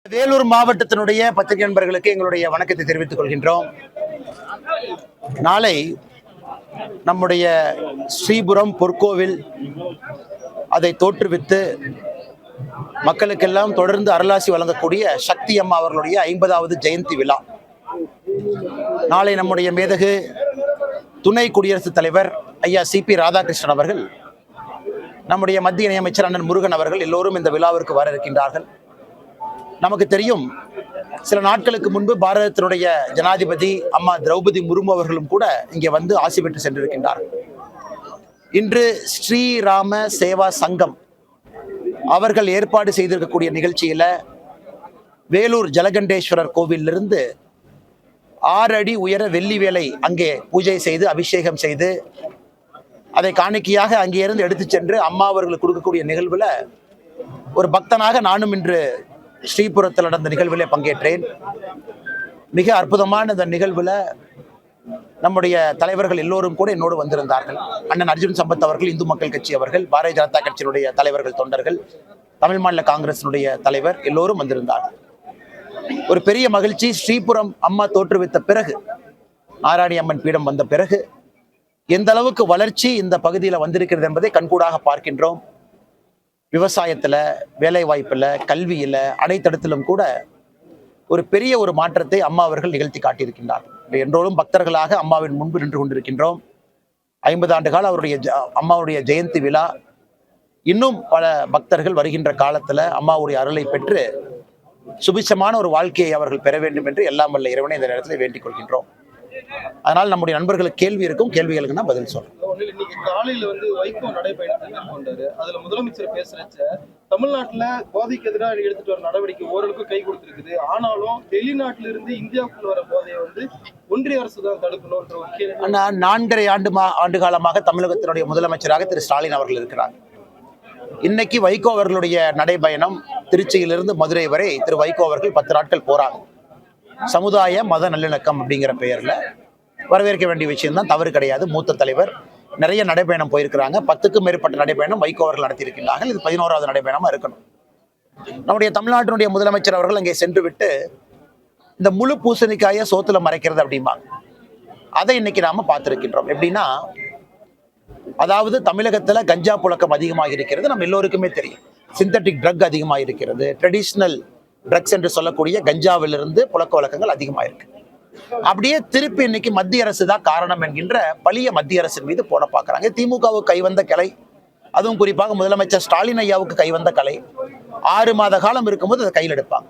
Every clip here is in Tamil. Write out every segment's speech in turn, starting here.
வேலூர் மாவட்டத்தினுடைய பத்திரிகை நண்பர்களுக்கு எங்களுடைய வணக்கத்தை தெரிவித்துக் கொள்கின்றோம். நாளை நம்முடைய ஸ்ரீபுரம் பொற்கோவில் அதை தோற்றுவித்து மக்களுக்கெல்லாம் தொடர்ந்து அருளாசி வழங்கக்கூடிய சக்தி அம்மா அவர்களுடைய 50வது ஜெயந்தி விழா. நாளை நம்முடைய மேதகு துணை குடியரசுத் தலைவர் ஐயா சிபி ராதாகிருஷ்ணன் அவர்கள், நம்முடைய மத்திய இணையமைச்சர் அண்ணன் முருகன் அவர்கள் எல்லோரும் இந்த விழாவிற்கு வர இருக்கின்றார்கள். நமக்கு தெரியும், சில நாட்களுக்கு முன்பு பாரதத்தினுடைய ஜனாதிபதி அம்மா திரௌபதி முர்மு அவர்களும் கூட இங்கே வந்து ஆசி பெற்று சென்றிருக்கின்றார்கள். இன்று ஸ்ரீராம சேவா சங்கம் அவர்கள் ஏற்பாடு செய்திருக்கக்கூடிய நிகழ்ச்சியில வேலூர் ஜலகண்டேஸ்வரர் கோவிலிருந்து 6 அடி உயர வெள்ளி வேலை அங்கே பூஜை செய்து அபிஷேகம் செய்து அதை காணிக்கையாக அங்கே இருந்து எடுத்து சென்று அம்மா அவர்களுக்கு கொடுக்கக்கூடிய நிகழ்வுல ஒரு பக்தனாக நானும் இன்று ஸ்ரீபுரத்தில் நடந்த நிகழ்விலே பங்கேற்றேன். மிக அற்புதமான இந்த நிகழ்வுல நம்முடைய தலைவர்கள் எல்லோரும் கூட என்னோடு வந்திருந்தார்கள். அண்ணன் அர்ஜுன் சம்பத் அவர்கள், இந்து மக்கள் கட்சி அவர்கள், பாரதிய ஜனதா கட்சியினுடைய தலைவர்கள், தொண்டர்கள், தமிழ் மாநில காங்கிரசினுடைய தலைவர் எல்லோரும் வந்திருந்தார்கள். ஒரு பெரிய மகிழ்ச்சி. ஸ்ரீபுரம் அம்மா தோற்றுவித்த பிறகு, நாராயணி அம்மன் பீடம் வந்த பிறகு எந்த அளவுக்கு வளர்ச்சி இந்த பகுதியில் வந்திருக்கிறது என்பதை கண்கூடாக பார்க்கின்றோம். விவசாயத்துல, வேலை வாய்ப்புல, கல்வியில, அனைத்திடத்திலும் கூட ஒரு பெரிய ஒரு மாற்றத்தை அம்மா அவர்கள் நிகழ்த்தி காட்டியிருக்கின்றார்கள். என்றோடும் பக்தர்களாக அம்மாவின் முன்பு நின்று கொண்டிருக்கின்றோம். 50 ஆண்டு கால அவருடைய அம்மாவுடைய ஜெயந்தி விழா. இன்னும் பல பக்தர்கள் வருகின்ற காலத்துல அம்மாவுடைய அருளை பெற்று சுபிட்சமான ஒரு வாழ்க்கையை அவர்கள் பெற வேண்டும் என்று எல்லாம் வல்ல இறைவனை இந்த நேரத்தில் வேண்டிக் கொள்கின்றோம். அதனால் நம்முடைய நண்பர்களுக்கு கேள்வி இருக்கும், கேள்விகளுக்கு நான் பதில் சொல்றேன். இன்னைக்கு காலையில வைகோ நடைபயணத்தை மேற்கொண்டாரு. அதுல முதலமைச்சர் பேசுறச்ச தமிழ்நாட்டுல போதைக்கு எதிராக எடுத்துட்டு வர நடவடிக்கை ஓரளவுக்கு கை கொடுத்திருக்குது. ஆனாலும் வெளிநாட்டில இருந்து இந்தியாவுக்குள்ள வர போதையை ஒன்றிய அரசு தான் தடுக்கணும்ன்ற ஒரு கேள்வி. 4.5 ஆண்டு காலமாக தமிழகத்தினுடைய முதலமைச்சராக திரு ஸ்டாலின் அவர்கள் இருக்கிறார். இன்னைக்கு வைகோ அவர்களுடைய நடைபயணம் திருச்சியிலிருந்து மதுரை வரை திரு வைகோ அவர்கள் 10 நாட்கள் போறாங்க. சமுதாய மத நல்லிணக்கம் அப்படிங்கிற பெயர்ல வரவேற்க வேண்டிய விஷயம் தான், தவறு கிடையாது. மூத்த தலைவர் நிறைய நடைபயணம் போயிருக்கிறாங்க. 10க்கும் மேற்பட்ட நடைபயணம் வைகோ அவர்கள் நடத்தியிருக்கிறார்கள். இது 11வது நடைபயணமா இருக்கணும். நம்முடைய தமிழ்நாட்டினுடைய முதலமைச்சர் அவர்கள் அங்கே சென்று விட்டு இந்த முழு பூசணிக்காய சோத்துல மறைக்கிறது அப்படிம்பாங்க. அதை இன்னைக்கு நாம பார்த்திருக்கின்றோம். எப்படின்னா, அதாவது தமிழகத்துல கஞ்சா புழக்கம் அதிகமாக இருக்கிறது, நம்ம எல்லோருக்குமே தெரியும். சிந்தட்டிக் ட்ரக் அதிகமாக இருக்கிறது. ட்ரெடிஷ்னல் ட்ரக்ஸ் என்று சொல்லக்கூடிய கஞ்சாவிலிருந்து புழக்க வழக்கங்கள் அதிகமாக இருக்கு. அப்படியே திருப்பி இன்னைக்கு மத்திய அரசு தான் காரணம் என்கின்ற பழிய மத்திய அரசின் மீது போட பார்க்கறாங்க. திமுகவுக்கு கைவந்த கலை, அதுவும் குறிப்பாக முதலமைச்சர் ஸ்டாலின் ஐயாவுக்கு கைவந்த கலை. 6 மாத காலம் இருக்கும்போது அதை கையில் எடுப்பாங்க.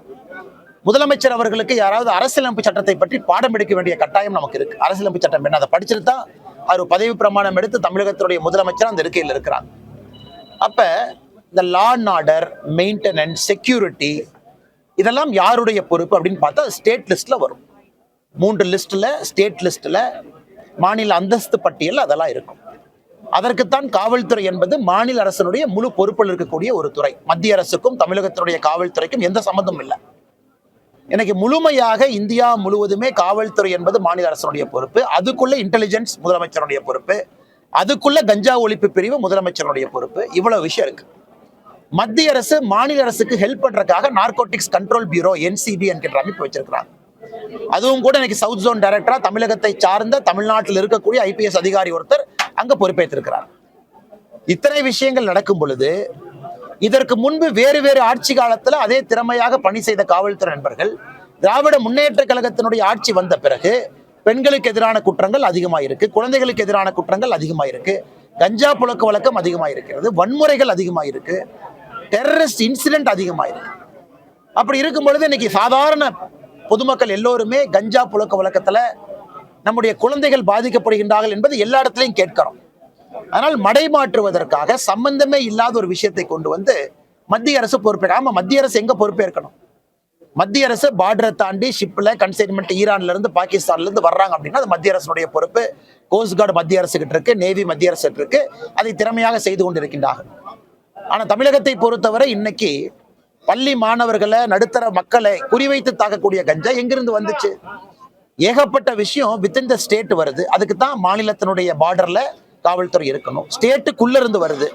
முதலமைச்சர் அவர்களுக்கு யாராவது அரசியலமைப்பு சட்டத்தை பற்றி பாடம் எடுக்க வேண்டிய கட்டாயம் நமக்கு இருக்கு. அரசியலமைப்பு சட்டம் என்ன, அதை படிச்சுட்டு தான் அவர் பதவி பிரமாணம் எடுத்து தமிழகத்தினுடைய முதலமைச்சர் அந்த இருக்கையில் இருக்கிறாங்க. அப்ப இந்த law and order, maintenance, security இதெல்லாம் யாருடைய பொறுப்பு அப்படின்னு பார்த்தா ஸ்டேட் லிஸ்ட்ல வரும். 3 லிஸ்ட்ல, ஸ்டேட் லிஸ்ட்ல, மாநில அந்தஸ்து பட்டியல் அதெல்லாம் இருக்கும். அதற்குத்தான் காவல்துறை என்பது மாநில அரசனுடைய முழு பொறுப்பில் இருக்கக்கூடிய ஒரு துறை. மத்திய அரசுக்கும் தமிழகத்தினுடைய காவல்துறைக்கும் எந்த சம்பந்தமும் இல்லை. எனக்கு முழுமையாக இந்தியா முழுவதுமே காவல்துறை என்பது மாநில அரசனுடைய பொறுப்பு. அதுக்குள்ள இன்டெலிஜென்ஸ் முதலமைச்சருடைய பொறுப்பு, அதுக்குள்ள கஞ்சா ஒழிப்பு பிரிவு முதலமைச்சருடைய பொறுப்பு. இவ்வளவு விஷயம் இருக்கு. மத்திய அரசு மாநில அரசுக்கு ஹெல்ப் பண்றதுக்காக நார்கோட்டிக்ஸ் கண்ட்ரோல் பியூரோ NCB என்கிற அமைப்பு வச்சிருக்கிறாங்க. அதுவும் கூட இன்னைக்கு சவுத் ஜோன் டைரக்டரா தமிழகத்தை சார்ந்த தமிழ்நாட்டில் இருக்கக்கூடிய IPS அதிகாரி ஒருத்தர் அங்க பொறுப்பேற்றிருக்கிறார். இத்தனை விஷயங்கள் நடக்கும் பொழுது, இதற்கு முன்பு வேறு வேறு ஆட்சி காலத்துல அதே திறமையாக பணி செய்த காவல்துறை நண்பர்கள் திராவிட முன்னேற்ற கழகத்தினுடைய ஆட்சி வந்த பிறகு பெண்களுக்கு எதிரான குற்றங்கள் அதிகமாக இருக்கு, குழந்தைகளுக்கு எதிரான குற்றங்கள் அதிகமாக இருக்கு, கஞ்சா புழக்க வழக்கம் அதிகமாக இருக்கிறது, வன்முறைகள் அதிகமாக இருக்கு, டெரரிஸ்ட் இன்சிடென்ட் அதிகமாக இருக்கு. அப்படி இருக்கும் பொழுது இன்னைக்கு சாதாரண பொதுமக்கள் எல்லோருமே கஞ்சா புழக்க வழக்கத்துல நம்முடைய குழந்தைகள் பாதிக்கப்படுகின்றார்கள் என்பது எல்லா இடத்துலையும் கேட்கிறோம். ஆனால் மடைமாற்றுவதற்காக சம்பந்தமே இல்லாத ஒரு விஷயத்தை கொண்டு வந்து மத்திய அரசு பொறுப்பேற்க. ஆமா, மத்திய அரசு எங்க பொறுப்பேற்கணும்? மத்திய அரசு பார்டரை தாண்டி ஷிப்ல கன்சைன்மெண்ட் ஈரான்ல இருந்து பாகிஸ்தான்ல இருந்து வர்றாங்க அப்படின்னா அது மத்திய அரசுடைய பொறுப்பு. கோஸ்ட் கார்டு மத்திய அரசு கிட்ட இருக்கு, நேவி மத்திய அரசு இருக்கு, அதை திறமையாக செய்து கொண்டிருக்கின்றார்கள். ஆனா தமிழகத்தை பொறுத்தவரை இன்னைக்கு பள்ளி மாணவர்களை, நடுத்தர மக்களை குறிவைத்து தாக்கக்கூடிய கஞ்சா எங்கிருந்து வந்துச்சு? ஏகப்பட்ட விஷயம் வித்தின் த ஸ்டேட் வருது. அதுக்கு தான் மாநிலத்தினுடைய பார்டர்ல காவல்துறை இருக்கணும். ஸ்டேட்டுக்குள்ள இருந்து வருது.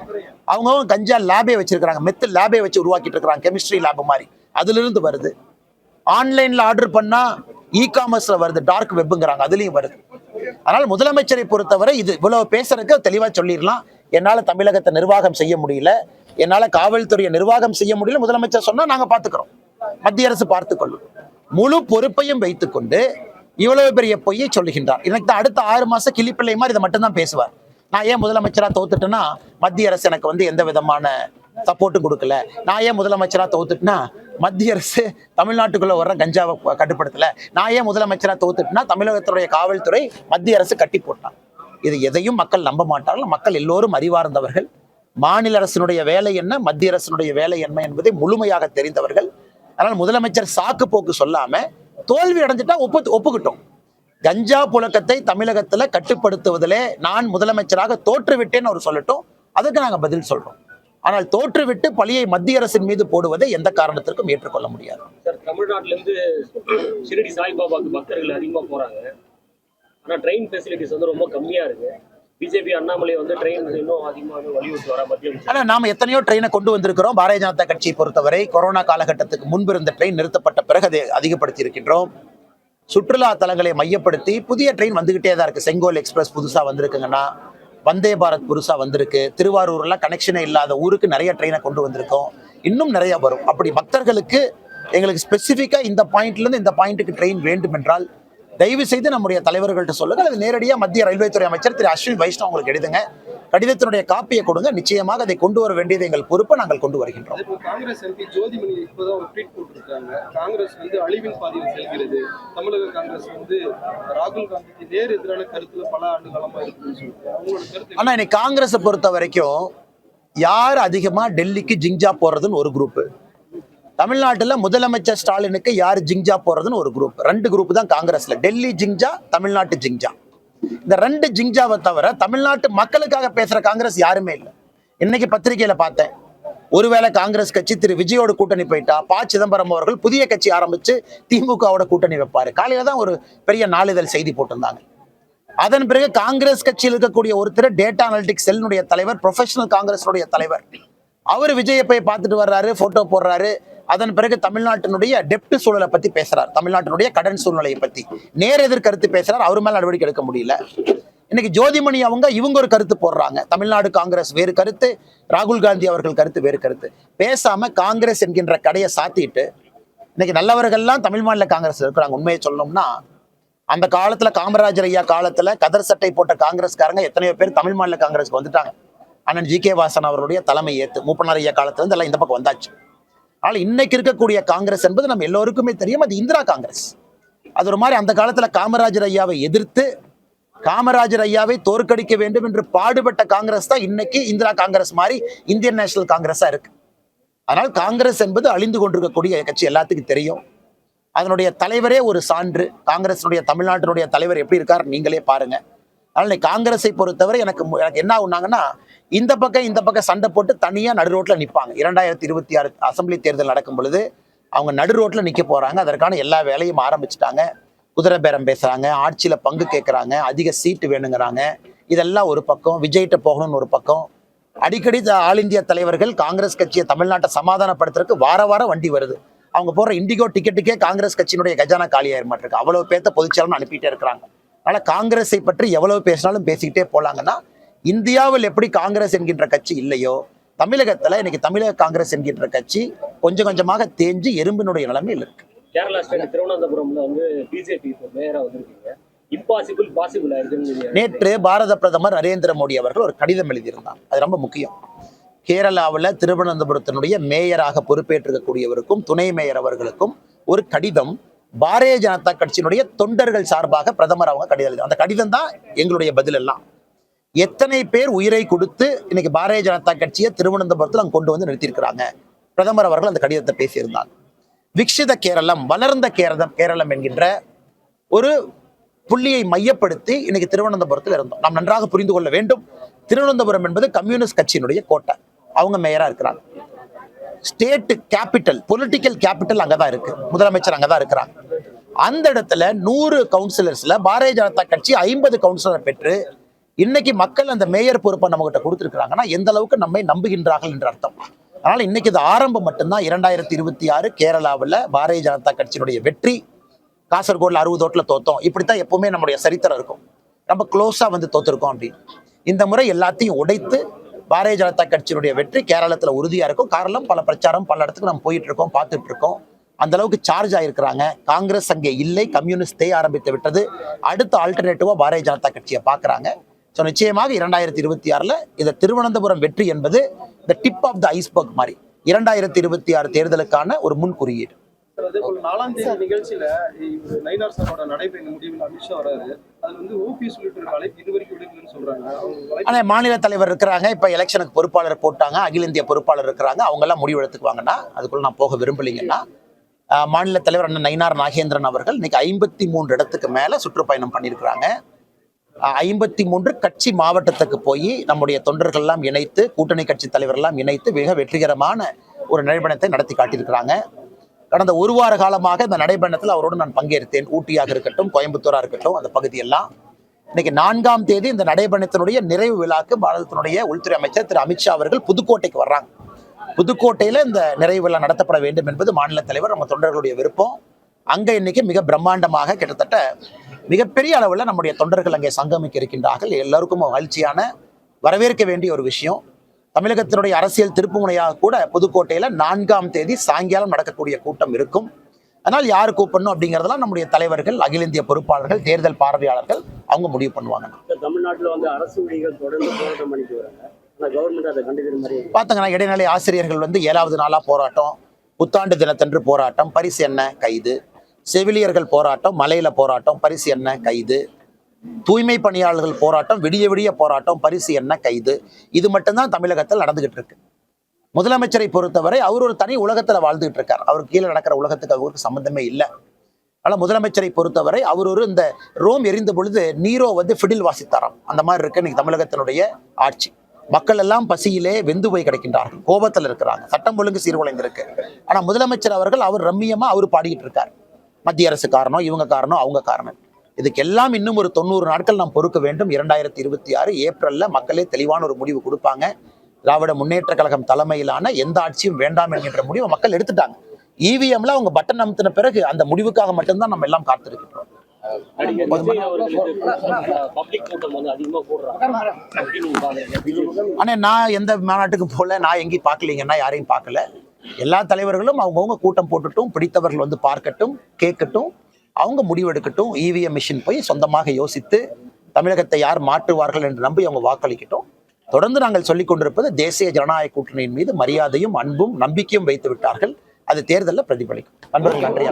அவங்க கஞ்சா லேபே வச்சிருக்காங்க, மெத்து லேபே வச்சு உருவாக்கிட்டு இருக்கிறாங்க, கெமிஸ்ட்ரி லேப் மாதிரி. அதிலிருந்து வருது. ஆன்லைன்ல ஆர்டர் பண்ணா இ-காமர்ஸ்ல வருது, டார்க் வெப்ங்கிறாங்க, அதுலயும் வருது. அதனால் முதலமைச்சரை பொறுத்தவரை இது இவ்வளவு பேசுறதுக்கு தெளிவா சொல்லிடலாம். என்னால தமிழகத்தை நிர்வாகம் செய்ய முடியல, என்னால காவல்துறையை நிர்வாகம் செய்ய முடியல, முதலமைச்சர் சொன்னா நாங்க பாத்துக்கிறோம், மத்திய அரசு பார்த்துக்கொள்ளும். முழு பொறுப்பையும் வைத்துக்கொண்டு இவ்வளவு பெரிய பொய்யை சொல்லுகின்றார். எனக்கு அடுத்த 6 மாசம் கிளிப்பிள்ளை மாதிரி இதை மட்டும்தான் பேசுவார். நான் ஏன் முதலமைச்சரா தோத்துட்டேன்னா மத்திய அரசு எனக்கு எந்த விதமான சப்போர்ட்டும் கொடுக்கல, நான் ஏன் முதலமைச்சரா தோத்துட்டுனா மத்திய அரசு தமிழ்நாட்டுக்குள்ள வர்ற கஞ்சாவை கட்டுப்படுத்தல, நான் ஏன் முதலமைச்சரா தோத்துட்டுனா தமிழகத்துடைய காவல்துறை மத்திய அரசு கட்டி போட்டான். இது எதையும் மக்கள் நம்ப மாட்டார்கள். மக்கள் எல்லோரும் அறிவார்ந்தவர்கள். மாநில அரசினுடைய வேலை என்ன, மத்திய அரசினுடைய வேலை என்ன என்பதை முழுமையாக தெரிந்தவர்கள். அதனால் முதலமைச்சர் சாக்கு போக்கு சொல்லாம தோல்வி அடைஞ்சிட்டா ஒப்புக்கிட்டோம். கஞ்சா புழக்கத்தை தமிழகத்துல கட்டுப்படுத்துவதிலே நான் முதலமைச்சராக தோற்றுவிட்டேன்னு அவர் சொல்லட்டும், அதுக்கு நாங்க பதில் சொல்றோம். ஆனால் தோற்றுவிட்டு பழியை மத்திய அரசின் மீது போடுவதை எந்த காரணத்திற்கும் ஏற்றுக்கொள்ள முடியாது. சார், தமிழ்நாட்டில இருந்து ஷிரடி சாய்பாபாக்கு பக்தர்கள் அதிகமா போறாங்க. ஆனா ட்ரெயின் ஃபெசிலிட்டிஸ் ரொம்ப கம்மியா இருக்கு. பிஜேபி அண்ணாமலை ட்ரெயின் இன்னும் அதிகமாக வலியுறுத்தி வர மத்திய. ஆனா நாம எத்தனையோ ட்ரெயினை கொண்டு வந்திருக்கிறோம். பாரதிய ஜனதா கட்சியை பொறுத்தவரை கொரோனா காலகட்டத்துக்கு முன்பு இருந்த ட்ரெயின் நிறுத்தப்பட்ட பிறகு அதை அதிகப்படுத்தி இருக்கின்றோம். சுற்றுலா தலங்களை மையப்படுத்தி புதிய ட்ரெயின் வந்துகிட்டே தான் இருக்கு. செங்கோல் எக்ஸ்பிரஸ் புதுசா வந்திருக்குங்கன்னா, வந்தே பாரத் புதுசா வந்திருக்கு. திருவாரூர்ல கனெக்ஷனே இல்லாத ஊருக்கு நிறைய ட்ரெயினை கொண்டு வந்திருக்கோம். இன்னும் நிறைய வரும். அப்படி பக்தர்களுக்கு எங்களுக்கு ஸ்பெசிஃபிக்கா இந்த பாயிண்ட்ல இருந்து இந்த பாயிண்ட்டுக்கு ட்ரெயின் வேண்டும் என்றால் தயவு செய்து நம்முடைய தலைவர்கள்ட்ட சொல்லுங்க. அது நேரடியாக மத்திய ரயில்வே துறை அமைச்சர் திரு அஸ்வினி வைஷ்ணவ் உங்களுக்கு எழுதுங்க, கடிதத்தினுடைய காப்பியை கொடுங்க. நிச்சயமாக அதை கொண்டு வர வேண்டியது எங்கள் பொறுப்பை நாங்கள் கொண்டு வருகின்றோம். காங்கிரஸ் எம்பி ஜோதிமணி இப்போதான் ஒரு ட்வீட் போட்டிருக்காங்க. காங்கிரஸ் அழிவின் பாதையில் செல்கிறது. தமிழக காங்கிரஸ் ராகுல் காந்திக்கு நேர் எதிரான கருத்துல பல ஆண்டு காலமா இருக்குன்னு சொல்லிட்டு அவங்களோட கருத்து. ஆனா இன்னைக்கு காங்கிரஸை பொறுத்த வரைக்கும் யார் அதிகமா டெல்லிக்கு ஜிங்ஜா போறதுன்னு ஒரு குரூப், தமிழ்நாட்டுல முதலமைச்சர் ஸ்டாலினுக்கு யார் ஜிங்ஜா போறதுன்னு ஒரு குரூப். 2 குரூப் தான் காங்கிரஸ்ல, டெல்லி ஜிங்ஜா, தமிழ்நாட்டு ஜிங்ஜா. இந்த 2 ஜிங்ஜாவை தவிர தமிழ்நாட்டு மக்களுக்காக பேசுற காங்கிரஸ் யாருமே இல்லை. இன்னைக்கு பத்திரிகையில பார்த்தேன், ஒருவேளை காங்கிரஸ் கட்சி திரு விஜயோட கூட்டணி போயிட்டா ப. சிதம்பரம் அவர்கள் புதிய கட்சி ஆரம்பிச்சு திமுகவோட கூட்டணி வைப்பாரு. காலையில தான் ஒரு பெரிய நாளிதழ் செய்தி போட்டிருந்தாங்க. அதன் பிறகு காங்கிரஸ் கட்சியில் இருக்கக்கூடிய ஒருத்தர் டேட்டா அனலிட்டிக்ஸ் செல்லுடைய தலைவர், ப்ரொஃபஷனல் காங்கிரஸுடைய தலைவர், அவர் விஜயை போய் பார்த்துட்டு வர்றாரு, போட்டோ போடுறாரு. அதன் பிறகு தமிழ்நாட்டினுடைய டெப்ட் சூழலை பத்தி பேசுறார், தமிழ்நாட்டினுடைய கடன் சூழ்நிலையை பத்தி நேர் எதிர் கருத்து பேசுறார். அவர் மேல நடவடிக்கை எடுக்க முடியல. இன்னைக்கு ஜோதிமணி இவங்க ஒரு கருத்து போடுறாங்க. தமிழ்நாடு காங்கிரஸ் வேறு கருத்து, ராகுல் காந்தி அவர்கள் கருத்து வேறு கருத்து. பேசாம காங்கிரஸ் என்கின்ற கடையை சாத்திட்டு இன்னைக்கு நல்லவர்கள்லாம் தமிழ் மாநில காங்கிரஸ் இருக்கிறாங்க. உண்மையை சொல்லணும்னா அந்த காலத்துல காமராஜர் ஐயா காலத்துல கதர் சட்டை போட்ட காங்கிரஸ்காரங்க எத்தனையோ பேர் தமிழ் மாநில காங்கிரஸ்க்கு வந்துட்டாங்க. அண்ணன் ஜி.கே. வாசன் அவருடைய தலைமை ஏற்று மூப்பனார் ஐயா காலத்துல இருந்து எல்லாம் இந்த பக்கம் வந்தாச்சு. ஆனால் இன்னைக்கு இருக்கக்கூடிய காங்கிரஸ் என்பது நம்ம எல்லோருக்குமே தெரியும், அது இந்திரா காங்கிரஸ். அது ஒரு மாதிரி அந்த காலத்துல காமராஜர் ஐயாவை எதிர்த்து காமராஜர் ஐயாவை தோற்கடிக்க வேண்டும் என்று பாடுபட்ட காங்கிரஸ் தான் இன்னைக்கு இந்திரா காங்கிரஸ் மாதிரி இந்தியன் நேஷனல் காங்கிரஸா இருக்கு. அதனால் காங்கிரஸ் என்பது அழிந்து கொண்டிருக்கக்கூடிய கட்சி எல்லாத்துக்கும் தெரியும். அதனுடைய தலைவரே ஒரு சான்று. காங்கிரஸினுடைய தமிழ்நாட்டினுடைய தலைவர் எப்படி இருக்கார் நீங்களே பாருங்க. அதனால காங்கிரஸை பொறுத்தவரை எனக்கு என்ன ஆகுனாங்கன்னா, இந்த பக்கம் சண்டை போட்டு தனியா நடு ரோட்ல நிற்பாங்க. 2026 அசம்பிளி தேர்தல் நடக்கும் பொழுது அவங்க நடு ரோட்ல நிக்க போறாங்க. அதற்கான எல்லா வேலையும் ஆரம்பிச்சுட்டாங்க. குதிரை பேரம் பேசுறாங்க, ஆட்சியில பங்கு கேட்கறாங்க, அதிக சீட்டு வேணுங்கிறாங்க. இதெல்லாம் ஒரு பக்கம், விஜய்கிட்ட போகணும்னு ஒரு பக்கம். அடிக்கடி ஆல் இந்தியா தலைவர்கள் காங்கிரஸ் கட்சியை தமிழ்நாட்டை சமாதானப்படுத்துறதுக்கு வாரம் வண்டி வருது. அவங்க போற இண்டிகோ டிக்கெட்டுக்கே காங்கிரஸ் கட்சியினுடைய கஜானா காலியாயிர மாட்டிருக்கு. அவ்வளவு பேர்த்த பொதுச்செயலாளர் அனுப்பிட்டே இருக்கிறாங்க. அதனால காங்கிரஸை பற்றி எவ்வளவு பேசினாலும் பேசிக்கிட்டே போலாங்கன்னா, இந்தியாவில் எப்படி காங்கிரஸ் என்கின்ற கட்சி இல்லையோ தமிழகத்துல இன்னைக்கு தமிழக காங்கிரஸ் என்கின்ற கட்சி கொஞ்சம் கொஞ்சமாக தேஞ்சு எறும்பினுடைய நிலைமையில் இருக்கு. கேரளா ஸ்டேட் திருவனந்தபுரம்ல பிஜேபி மேயரா வந்திருக்கீங்க. இம்பாசிபிள் பாசிபிள் ஆயிடுச்சு. நேற்று பாரத பிரதமர் நரேந்திர மோடி அவர்கள் ஒரு கடிதம் எழுதியிருந்தார். அது ரொம்ப முக்கியம். கேரளாவில் திருவனந்தபுரத்தினுடைய மேயராக பொறுப்பேற்றிருக்கக்கூடியவருக்கும் துணை மேயர் அவர்களுக்கும் ஒரு கடிதம் பாரதிய ஜனதா கட்சியினுடைய தொண்டர்கள் சார்பாக பிரதமர் அவங்க கடிதம் எழுதி. அந்த கடிதம் தான் எங்களுடைய பதில் எல்லாம். எத்தனை பேர் உயிரை கொடுத்து இன்னைக்கு பாரதிய ஜனதா கட்சியை திருவனந்தபுரத்தில் அங்க கொண்டு வந்து நிறுத்தியிருக்கிறாங்க. பிரதமர் அவர்கள் அந்த கடிதத்தை பேசியிருந்தாங்க. விக்ஷித கேரளம், வளர்ந்த கேரளம் என்கின்ற ஒரு புள்ளியை மையப்படுத்தி இன்னைக்கு திருவனந்தபுரத்தில் இருந்தோம். நாம் நன்றாக புரிந்து கொள்ள வேண்டும், திருவனந்தபுரம் என்பது கம்யூனிஸ்ட் கட்சியினுடைய கோட்டை. அவங்க மேயரா இருக்கிறாங்க. ஸ்டேட் கேபிட்டல், பொலிட்டிக்கல் கேபிட்டல் அங்கதான் இருக்கு. முதலமைச்சர் அங்கதான் இருக்கிறாங்க. அந்த இடத்துல 100 கவுன்சிலர்ஸ்ல பாரதிய ஜனதா கட்சி 50 கவுன்சிலர் பெற்று இன்னைக்கு மக்கள் அந்த மேயர் பொறுப்பை நம்ம கிட்ட கொடுத்துருக்காங்கன்னா எந்த அளவுக்கு நம்மை நம்புகின்றார்கள் என்ற அர்த்தம். அதனால இன்னைக்கு இது ஆரம்பம் மட்டும்தான். 2026 கேரளாவில் பாரதிய ஜனதா கட்சியினுடைய வெற்றி. காசர்கோடில் 60 ஓட்டில் தோத்தோம், இப்படித்தான் எப்பவுமே நம்முடைய சரித்திரம் இருக்கும். ரொம்ப க்ளோஸா வந்து தோத்திருக்கோம் அப்படின்னு. இந்த முறை எல்லாத்தையும் உடைத்து பாரதிய ஜனதா கட்சியினுடைய வெற்றி கேரளத்துல உறுதியா இருக்கும். காரணம் பல பிரச்சாரம் பல இடத்துக்கு நம்ம போயிட்டு இருக்கோம், பார்த்துட்டு இருக்கோம். அந்த அளவுக்கு சார்ஜ் ஆயிருக்கிறாங்க. காங்கிரஸ் அங்கே இல்லை, கம்யூனிஸ்ட் ஆரம்பித்து விட்டது. அடுத்த ஆல்டர்னேட்டிவா பாரதிய ஜனதா கட்சியை பாக்குறாங்க. ஸோ நிச்சயமாக 2026 இந்த திருவனந்தபுரம் வெற்றி என்பது இந்த டிப் ஆஃப் த ஐஸ்பர்க் மாதிரி 2026 தேர்தலுக்கான ஒரு முன் குறியீடு. அதே போல 4ஆம் தேதி நிகழ்ச்சியில நயினார் சாரோட நடைபெறும் முடிவில் அமித்ஷா வராரு. அது வந்து ஓபிஎஸ் உள்ளிட்ட அழைப்பு இதுவரைக்கும் விடுக்கலன்னு சொல்றாங்க. ஆனா மாநில தலைவர் இருக்கிறாங்க, இப்ப எலெக்ஷனுக்கு பொறுப்பாளர் போட்டாங்க, அகில இந்திய பொறுப்பாளர் இருக்கிறாங்க, அவங்க எல்லாம் முடிவு எடுத்துக்குவாங்கன்னா அதுக்குள்ள நான் போக விரும்பலீங்கன்னா மாநில தலைவர் அண்ணன் நயினார் நாகேந்திரன் அவர்கள் இன்னைக்கு 53 இடத்துக்கு மேல சுற்றுப்பயணம் பண்ணியிருக்கிறாங்க. 53 கட்சி மாவட்டத்துக்கு போய் நம்முடைய தொண்டர்கள் எல்லாம் இணைத்து, கூட்டணி கட்சி தலைவர் எல்லாம் இணைத்து மிக வெற்றிகரமான ஒரு நடைபயணத்தை நடத்தி காட்டியிருக்கிறாங்க. கடந்த ஒரு வார காலமாக இந்த நடைபயணத்தில் அவரோடு நான் பங்கேற்றேன். ஊட்டியாக இருக்கட்டும், கோயம்புத்தூரா இருக்கட்டும், அந்த பகுதியெல்லாம். இன்னைக்கு 4ஆம் தேதி இந்த நடைபயணத்தினுடைய நிறைவு விழாக்கு பாரதத்தினுடைய உள்துறை அமைச்சர் திரு அமித்ஷா அவர்கள் புதுக்கோட்டைக்கு வர்றாங்க. புதுக்கோட்டையில இந்த நிறைவு விழா நடத்தப்பட வேண்டும் என்பது மாநில தலைவர் நம்ம தொண்டர்களுடைய விருப்பம். அங்க இன்னைக்கு மிக பிரம்மாண்டமாக கிட்டத்தட்ட மிகப்பெரிய அளவில் நம்முடைய தொண்டர்கள் அங்கே சங்கமிக்க இருக்கின்றார்கள். எல்லாருக்கும் மகிழ்ச்சியான வரவேற்க வேண்டிய ஒரு விஷயம். தமிழகத்தினுடைய அரசியல் திருப்புமுனையாக கூட புதுக்கோட்டையில 4ஆம் தேதி சாயங்காலம் நடக்கக்கூடிய கூட்டம் இருக்கும். அதனால் யார் கூப்பிடணும் அப்படிங்கிறதெல்லாம் நம்முடைய தலைவர்கள், அகில இந்திய பொறுப்பாளர்கள், தேர்தல் பார்வையாளர்கள் அவங்க முடிவு பண்ணுவாங்க. தமிழ்நாட்டில் வந்து அரசு ஊழியர்கள் தொடர்ந்து போராட்டம் பண்ணிட்டு வராங்க. கவர்மெண்ட் அதை கண்டுக்கிற மாதிரி பார்த்தாங்கன்னா இடைநிலை ஆசிரியர்கள் வந்து 7வது நாளா போராட்டம், புத்தாண்டு தினத்தன்று போராட்டம், பரிசு என்ன கைது, செவிலியர்கள் போராட்டம், மலையில போராட்டம், பரிசு என்ன கைது, தூய்மை பணியாளர்கள் போராட்டம், விடிய விடிய போராட்டம், பரிசு என்ன கைது. இது மட்டும்தான் தமிழகத்தில் நடந்துகிட்டு இருக்கு. முதலமைச்சரை பொறுத்தவரை அவர் ஒரு தனி உலகத்துல வாழ்ந்துகிட்டு இருக்கார். அவருக்கு கீழே நடக்கிற உலகத்துக்கு அவருக்கு சம்பந்தமே இல்லை. ஆனால் முதலமைச்சரை பொறுத்தவரை அவர் ஒரு இந்த ரோம் எரிந்த பொழுது நீரோ வந்து ஃபிடில் வாசித்தாராம், அந்த மாதிரி இருக்கு இன்னைக்கு தமிழகத்தினுடைய ஆட்சி. மக்கள் எல்லாம் பசியிலே வெந்து போய் கிடைக்கின்றார்கள், கோபத்தில் இருக்கிறாங்க, சட்டம் ஒழுங்கு சீர்குலைந்திருக்கு. ஆனா முதலமைச்சர் அவர்கள் அவர் ரம்மியமா அவர் பாடிக்கிட்டு இருக்கார். மத்திய அரசு காரணம், இவங்க காரணம், அவங்க காரணம். இதுக்கெல்லாம் இன்னும் ஒரு 90 நாட்கள் நாம் பொறுக்க வேண்டும். 2026 ஏப்ரல்ல மக்களே தெளிவான ஒரு முடிவு கொடுப்பாங்க. திராவிட முன்னேற்ற கழகம் தலைமையிலான எந்த ஆட்சியும் வேண்டாம் என்கின்ற முடிவை மக்கள் எடுத்துட்டாங்க. இவிஎம்ல அவங்க பட்டன் அமுத்தின பிறகு அந்த முடிவுக்காக மட்டும்தான் நம்ம எல்லாம் காத்திருக்கிறோம். ஆனா நான் எந்த மாநாட்டுக்கு போல, நான் எங்கேயும் பார்க்கலீங்கன்னா யாரையும் பார்க்கல. எல்லா தலைவர்களும் அவங்கவுங்க கூட்டம் போட்டுட்டும், பிடித்தவர்கள் வந்து பார்க்கட்டும், கேட்கட்டும், அவங்க முடிவெடுக்கட்டும். இவிஎம் மிஷின் போய் சொந்தமாக யோசித்து தமிழகத்தை யார் மாற்றுவார்கள் என்று நம்பி அவங்க வாக்களிக்கட்டும். தொடர்ந்து நாங்கள் சொல்லிக் கொண்டிருப்பது தேசிய ஜனநாயக கூட்டணியின் மீது மரியாதையும் அன்பும் நம்பிக்கையும் வைத்து விட்டார்கள். அது தேர்தலில் பிரதிபலிக்கும். நண்பர்கள் நன்றி.